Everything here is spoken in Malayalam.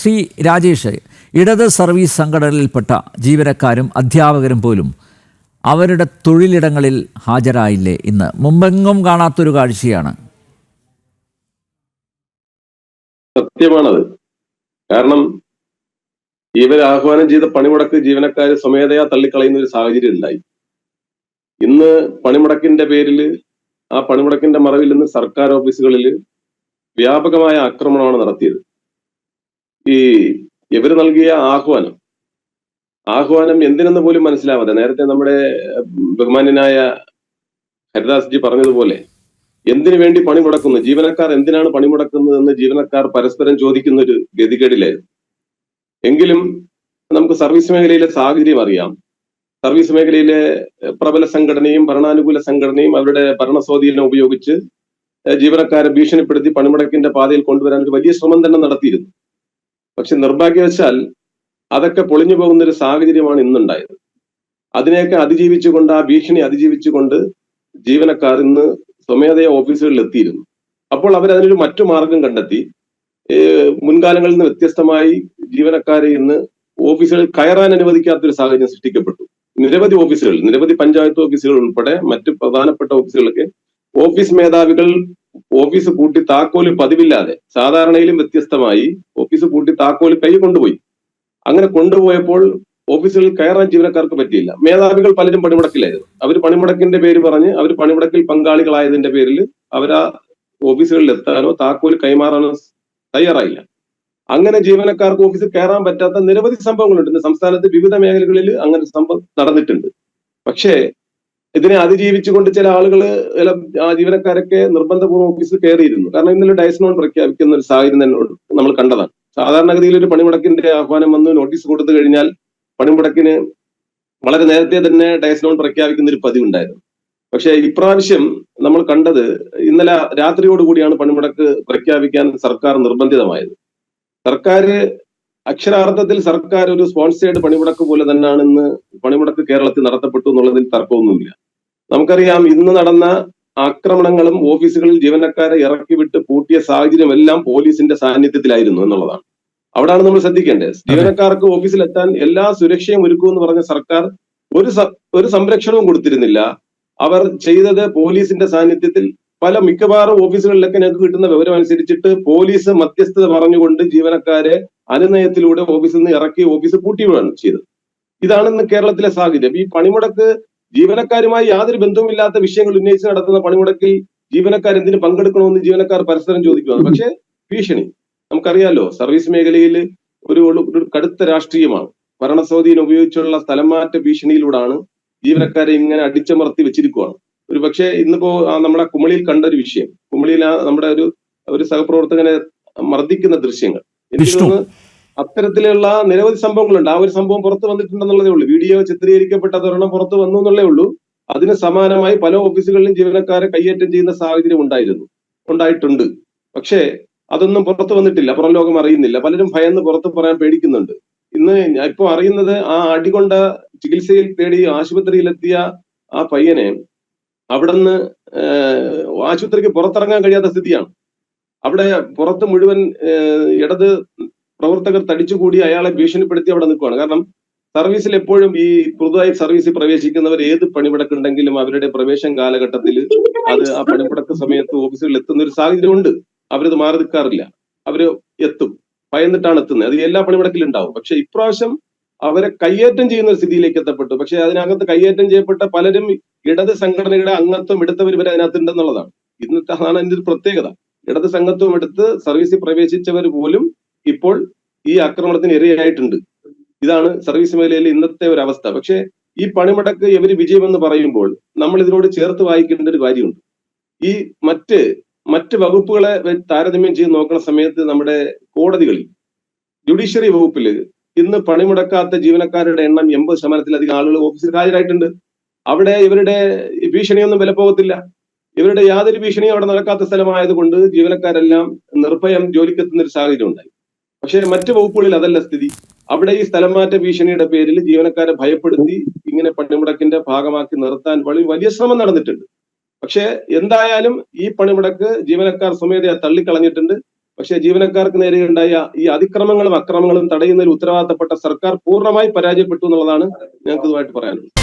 ശ്രീ രാജേഷ്, ഇടത് സർവീസ് സംഘടനയിൽപ്പെട്ട ജീവനക്കാരും അധ്യാപകരും പോലും അവരുടെ തൊഴിലിടങ്ങളിൽ ഹാജരായില്ലേ? ഇന്ന് മുമ്പെങ്ങും കാണാത്തൊരു കാഴ്ചയാണ്. സത്യമാണത്. കാരണം ഇവർ ആഹ്വാനം ചെയ്ത പണിമുടക്ക് ജീവനക്കാർ സ്വമേധയാ തള്ളിക്കളയുന്ന ഒരു സാഹചര്യം ഉണ്ടായി. ഇന്ന് പണിമുടക്കിന്റെ പേരിൽ, ആ പണിമുടക്കിന്റെ മറവിൽ ഇന്ന് സർക്കാർ ഓഫീസുകളിൽ വ്യാപകമായ ആക്രമണമാണ് നടത്തിയത്. ഈ ഇവർ നൽകിയ ആഹ്വാനം എന്തിനെന്ന് പോലും മനസ്സിലാവാതെ, നേരത്തെ നമ്മുടെ ബഹുമാന്യനായ ഹരിദാസ് ജി പറഞ്ഞതുപോലെ, എന്തിനു വേണ്ടി പണിമുടക്കുന്നു, ജീവനക്കാർ എന്തിനാണ് പണിമുടക്കുന്നതെന്ന് ജീവനക്കാർ പരസ്പരം ചോദിക്കുന്ന ഒരു ഗതികേടിലായിരുന്നു. എങ്കിലും നമുക്ക് സർവീസ് മേഖലയിലെ സാഹചര്യം അറിയാം. സർവീസ് മേഖലയിലെ പ്രബല സംഘടനയും ഭരണാനുകൂല സംഘടനയും അവരുടെ ഭരണസ്വാധീനം ഉപയോഗിച്ച് ജീവനക്കാരെ ഭീഷണിപ്പെടുത്തി പണിമുടക്കിന്റെ പാതയിൽ കൊണ്ടുവരാൻ ഒരു വലിയ ശ്രമം തന്നെ നടത്തിയിരുന്നു. പക്ഷെ നിർഭാഗ്യവശാൽ അതൊക്കെ പൊളിഞ്ഞു പോകുന്ന ഒരു സാഹചര്യമാണ് ഇന്നുണ്ടായത്. അതിനെയൊക്കെ അതിജീവിച്ചുകൊണ്ട്, ആ ഭീഷണി അതിജീവിച്ചുകൊണ്ട് ജീവനക്കാർ ഇന്ന് സ്വമേധയാ ഓഫീസുകളിൽ എത്തിയിരുന്നു. അപ്പോൾ അവരതിനൊരു മറ്റു മാർഗം കണ്ടെത്തി. മുൻകാലങ്ങളിൽ നിന്ന് വ്യത്യസ്തമായി ജീവനക്കാരെ ഇന്ന് ഓഫീസുകളിൽ കയറാൻ അനുവദിക്കാത്തൊരു സാഹചര്യം സൃഷ്ടിക്കപ്പെട്ടു. നിരവധി പഞ്ചായത്ത് ഓഫീസുകൾ ഉൾപ്പെടെ മറ്റ് പ്രധാനപ്പെട്ട ഓഫീസുകളൊക്കെ ഓഫീസ് മേധാവികൾ ഓഫീസ് പൂട്ടി താക്കോല് പതിവില്ലാതെ, സാധാരണയിലും വ്യത്യസ്തമായി ഓഫീസ് പൂട്ടി താക്കോല് കൈ കൊണ്ടുപോയി. അങ്ങനെ കൊണ്ടുപോയപ്പോൾ ഓഫീസുകളിൽ കയറാൻ ജീവനക്കാർക്ക് പറ്റിയില്ല. മേധാവികൾ പലരും പണിമുടക്കിലായിരുന്നു. അവർ പണിമുടക്കിന്റെ പേര് പറഞ്ഞ് അവർ പണിമുടക്കിൽ പങ്കാളികളായതിന്റെ പേരിൽ അവരാ ഓഫീസുകളിൽ എത്താനോ താക്കോല് കൈമാറാനോ തയ്യാറായില്ല. അങ്ങനെ ജീവനക്കാർക്ക് ഓഫീസിൽ കയറാൻ പറ്റാത്ത നിരവധി സംഭവങ്ങളുണ്ട്. ഇന്ന് സംസ്ഥാനത്ത് വിവിധ മേഖലകളിൽ അങ്ങനെ സംഭവം നടന്നിട്ടുണ്ട്. പക്ഷേ ഇതിനെ അതിജീവിച്ചുകൊണ്ട് ചില ആളുകൾ, ജീവനക്കാരൊക്കെ നിർബന്ധപൂർവ്വം ഓഫീസിൽ കയറിയിരുന്നു. കാരണം ഇന്നലെ ഡയസ്നോൺ പ്രഖ്യാപിക്കുന്ന ഒരു സാഹചര്യം തന്നെ നമ്മൾ കണ്ടതാണ്. സാധാരണഗതിയിൽ ഒരു പണിമുടക്കിന്റെ ആഹ്വാനം വന്ന് നോട്ടീസ് കൊടുത്തു കഴിഞ്ഞാൽ പണിമുടക്കിന് വളരെ നേരത്തെ തന്നെ ഡയസ്നോൺ പ്രഖ്യാപിക്കുന്ന ഒരു പതിവുണ്ടായിരുന്നു. പക്ഷേ ഇപ്രാവശ്യം നമ്മൾ കണ്ടത്, ഇന്നലെ രാത്രിയോടുകൂടിയാണ് പണിമുടക്ക് പ്രഖ്യാപിക്കാൻ സർക്കാർ നിർബന്ധിതമായത്. അക്ഷരാർത്ഥത്തിൽ സർക്കാർ ഒരു സ്പോൺസേഡ് പണിമുടക്ക് പോലെ തന്നെയാണ് ഇന്ന് പണിമുടക്ക് കേരളത്തിൽ നടത്തപ്പെട്ടു എന്നുള്ളതിൽ തർക്കമൊന്നുമില്ല. നമുക്കറിയാം, ഇന്ന് നടന്ന ആക്രമണങ്ങളും ഓഫീസുകളിൽ ജീവനക്കാരെ ഇറക്കി വിട്ട് പൂട്ടിയ സാഹചര്യം എല്ലാം പോലീസിന്റെ സാന്നിധ്യത്തിലായിരുന്നു എന്നുള്ളതാണ്. അവിടാണ് നമ്മൾ ശ്രദ്ധിക്കേണ്ടത്. ജീവനക്കാർക്ക് ഓഫീസിലെത്താൻ എല്ലാ സുരക്ഷയും ഒരുക്കുമെന്ന് പറഞ്ഞ സർക്കാർ ഒരു സംരക്ഷണവും കൊടുത്തിരുന്നില്ല. അവർ ചെയ്തത് പോലീസിന്റെ സാന്നിധ്യത്തിൽ മിക്കവാറും ഓഫീസുകളിലൊക്കെ ഞങ്ങൾക്ക് കിട്ടുന്ന വിവരം അനുസരിച്ചിട്ട് പോലീസ് മധ്യസ്ഥത പറഞ്ഞുകൊണ്ട് ജീവനക്കാരെ അനുനയത്തിലൂടെ ഓഫീസിൽ നിന്ന് ഇറക്കി ഓഫീസ് പൂട്ടിവിടുകയാണ് ചെയ്തത്. ഇതാണ് ഇന്ന് കേരളത്തിലെ സാഹചര്യം. ഈ പണിമുടക്ക് ജീവനക്കാരുമായി യാതൊരു ബന്ധവുമില്ലാത്ത വിഷയങ്ങൾ ഉന്നയിച്ച് നടത്തുന്ന പണിമുടക്കിൽ ജീവനക്കാർ എന്തിനു പങ്കെടുക്കണമെന്ന് ജീവനക്കാർ പരസ്പരം ചോദിക്കുകയാണ്. പക്ഷെ ഭീഷണി നമുക്കറിയാലോ, സർവീസ് മേഖലയിൽ ഒരു കടുത്ത രാഷ്ട്രീയമാണ്. ഭരണസ്വാധീനം ഉപയോഗിച്ചുള്ള സ്ഥലം മാറ്റ ഭീഷണിയിലൂടെയാണ് ജീവനക്കാരെ ഇങ്ങനെ അടിച്ചമർത്തി വെച്ചിരിക്കുകയാണ്. ഒരു പക്ഷേ ഇന്നിപ്പോ നമ്മുടെ കുമളിയിൽ കണ്ട ഒരു വിഷയം, കുമളിയിൽ നമ്മുടെ ഒരു സഹപ്രവർത്തകനെ മർദ്ദിക്കുന്ന ദൃശ്യങ്ങൾ, എനിക്ക് തോന്നുന്നു അത്തരത്തിലുള്ള നിരവധി സംഭവങ്ങളുണ്ട്. ആ ഒരു സംഭവം പുറത്തു വന്നിട്ടുണ്ടെന്നുള്ളതേ ഉള്ളൂ. വീഡിയോ ചിത്രീകരിക്കപ്പെട്ടതൊരെണ്ണം പുറത്തു വന്നു എന്നുള്ളേ ഉള്ളൂ. അതിന് സമാനമായി പല ഓഫീസുകളിലും ജീവനക്കാരെ കൈയേറ്റം ചെയ്യുന്ന സാഹചര്യം ഉണ്ടായിട്ടുണ്ട്. പക്ഷേ അതൊന്നും പുറത്തു വന്നിട്ടില്ല, പുറം ലോകം അറിയുന്നില്ല. പലരും ഭയന്ന് പുറത്ത് പറയാൻ പേടിക്കുന്നുണ്ട്. ഇന്ന് ഇപ്പൊ അറിയുന്നത്, ആ അടികൊണ്ട ചികിത്സയിൽ തേടി ആശുപത്രിയിലെത്തിയ ആ പയ്യനെ അവിടുന്ന് ആശുപത്രിക്ക് പുറത്തിറങ്ങാൻ കഴിയാത്ത സ്ഥിതിയാണ്. അവിടെ പുറത്ത് മുഴുവൻ ഇടത് പ്രവർത്തകർ തടിച്ചുകൂടി അയാളെ ഭീഷണിപ്പെടുത്തി അവിടെ നിൽക്കുകയാണ്. കാരണം സർവീസിൽ എപ്പോഴും ഈ പുതുതായി സർവീസിൽ പ്രവേശിക്കുന്നവർ ഏത് പണിമുടക്കുണ്ടെങ്കിലും അവരുടെ പ്രവേശന കാലഘട്ടത്തിൽ ആ പണിമുടക്ക് സമയത്ത് ഓഫീസുകളിൽ എത്തുന്ന ഒരു സാഹചര്യം ഉണ്ട്. അവരത് മാറി നിൽക്കാറില്ല, അവര് എത്തും, ഭയന്നിട്ടാണ് എത്തുന്നത്. അത് എല്ലാ പണിമുടക്കിലും ഉണ്ടാവും. പക്ഷെ ഇപ്രാവശ്യം അവരെ കയ്യേറ്റം ചെയ്യുന്ന ഒരു സ്ഥിതിയിലേക്ക് എത്തപ്പെട്ടു. പക്ഷെ അതിനകത്ത് കയ്യേറ്റം ചെയ്യപ്പെട്ട പലരും ഇടത് സംഘടനയുടെ അംഗത്വം എടുത്തവർ വരെ അതിനകത്ത് ഉണ്ടെന്നുള്ളതാണ്. ഇന്നത്തെ അതാണ് അതിന്റെ ഒരു പ്രത്യേകത. ഇടത് സംഘത്വം എടുത്ത് സർവീസിൽ പ്രവേശിച്ചവർ പോലും ഇപ്പോൾ ഈ ആക്രമണത്തിന് ഇരയായിട്ടുണ്ട്. ഇതാണ് സർവീസ് മേഖലയിലെ ഇന്നത്തെ ഒരു അവസ്ഥ. പക്ഷെ ഈ പണിമുടക്ക് ഇവര് വിജയമെന്ന് പറയുമ്പോൾ നമ്മൾ ഇതിനോട് ചേർത്ത് വായിക്കേണ്ട ഒരു കാര്യമുണ്ട്. ഈ മറ്റ് വകുപ്പുകളെ താരതമ്യം ചെയ്ത് നോക്കുന്ന സമയത്ത് നമ്മുടെ കോടതികളിൽ, ജുഡീഷ്യറി വകുപ്പില് ഇന്ന് പണിമുടക്കാത്ത ജീവനക്കാരുടെ എണ്ണം 80% ആളുകൾ ഓഫീസിൽ ഹാജരായിട്ടുണ്ട്. അവിടെ ഇവരുടെ ഭീഷണിയൊന്നും വിലപ്പോകത്തില്ല. ഇവരുടെ യാതൊരു ഭീഷണിയും അവിടെ നടക്കാത്ത സ്ഥലമായതുകൊണ്ട് ജീവനക്കാരെല്ലാം നിർഭയം ജോലിക്കെത്തുന്ന ഒരു സാഹചര്യം ഉണ്ടായി. പക്ഷെ മറ്റു വകുപ്പുകളിൽ അതല്ല സ്ഥിതി. അവിടെ ഈ സ്ഥലം മാറ്റ ഭീഷണിയുടെ പേരിൽ ജീവനക്കാരെ ഭയപ്പെടുത്തി ഇങ്ങനെ പണിമുടക്കിന്റെ ഭാഗമാക്കി നിർത്താൻ വലിയ ശ്രമം നടന്നിട്ടുണ്ട്. പക്ഷെ എന്തായാലും ഈ പണിമുടക്ക് ജീവനക്കാർ സ്വമേധയാ തള്ളിക്കളഞ്ഞിട്ടുണ്ട്. പക്ഷേ ജീവനക്കാർക്ക് നേരെ ഉണ്ടായ ഈ അതിക്രമങ്ങളും അക്രമങ്ങളും തടയുന്നതിൽ ഉത്തരവാദിത്തപ്പെട്ട സർക്കാർ പൂർണ്ണമായി പരാജയപ്പെട്ടു എന്നുള്ളതാണ് ഞങ്ങൾക്ക് ഇതുമായിട്ട് പറയാനുള്ളത്.